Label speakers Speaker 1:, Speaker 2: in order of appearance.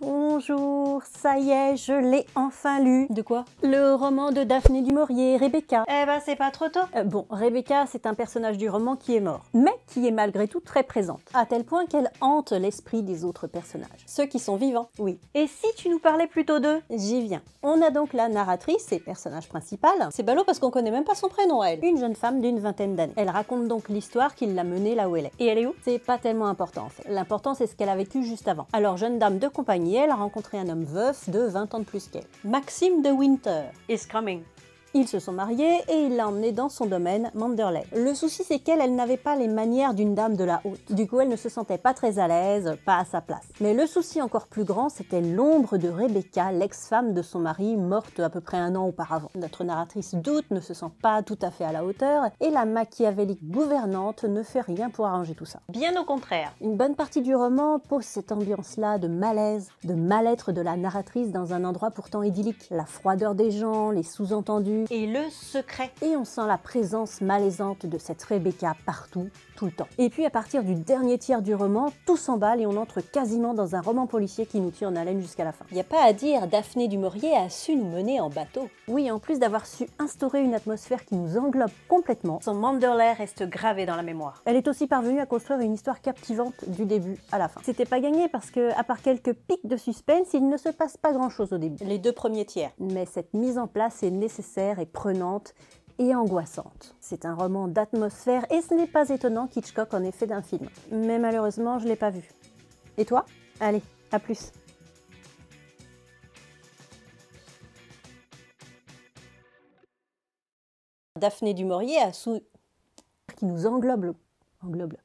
Speaker 1: Bonjour, ça y est, je l'ai enfin lu.
Speaker 2: De quoi?
Speaker 1: Le roman de Daphné du Maurier, Rebecca.
Speaker 2: Eh ben, c'est pas trop tôt.
Speaker 1: Bon, Rebecca, c'est un personnage du roman qui est mort, mais qui est malgré tout très présente, à tel point qu'elle hante l'esprit des autres personnages.
Speaker 2: Ceux qui sont vivants.
Speaker 1: Oui,
Speaker 2: Et si tu nous parlais plutôt d'eux?
Speaker 1: j'y viens. On a donc la narratrice et personnage principal,
Speaker 2: C'est ballot parce qu'on connaît même pas son prénom à elle.
Speaker 1: une jeune femme d'une vingtaine d'années. Elle raconte donc l'histoire qui l'a menée là où elle est.
Speaker 2: Et elle est où?
Speaker 1: C'est pas tellement important en fait. L'important c'est ce qu'elle a vécu juste avant. Alors jeune dame de compagnie, elle a rencontré un homme veuf de 20 ans de plus qu'elle. Maxime de Winter.
Speaker 2: Is coming.
Speaker 1: Ils se sont mariés et il l'a emmenée dans son domaine, Manderley. Le souci c'est qu'elle n'avait pas les manières d'une dame de la haute. Du coup elle ne se sentait pas très à l'aise, pas à sa place. Mais le souci encore plus grand c'était l'ombre de Rebecca, l'ex-femme de son mari, morte à peu près 1 an auparavant. Notre narratrice doute, ne se sent pas tout à fait à la hauteur et la machiavélique gouvernante ne fait rien pour arranger tout ça.
Speaker 2: Bien au contraire.
Speaker 1: Une bonne partie du roman pose cette ambiance-là de malaise, de mal-être de la narratrice dans un endroit pourtant idyllique. La froideur des gens, les sous-entendus.
Speaker 2: Et le secret.
Speaker 1: Et on sent la présence malaisante de cette Rebecca partout, tout le temps. Et puis à partir du dernier tiers du roman, tout s'emballe et on entre quasiment dans un roman policier qui nous tient en haleine jusqu'à la fin.
Speaker 2: Y a pas à dire, Daphné du Maurier a su nous mener en bateau.
Speaker 1: Oui, en plus d'avoir su instaurer une atmosphère qui nous englobe complètement,
Speaker 2: Son Manderley reste gravé dans la mémoire.
Speaker 1: elle est aussi parvenue à construire une histoire captivante du début à la fin. C'était pas gagné parce que, à part quelques pics de suspense, il ne se passe pas grand chose au début.
Speaker 2: Les 2 premiers tiers.
Speaker 1: Mais cette mise en place est nécessaire et prenante et angoissante. C'est un roman d'atmosphère et ce n'est pas étonnant qu'Hitchcock en ait fait d'un film. Mais malheureusement, je l'ai pas vu. Et toi? Allez, à plus.
Speaker 2: Daphné du Maurier a su...
Speaker 1: Qui nous englobe. Englobe.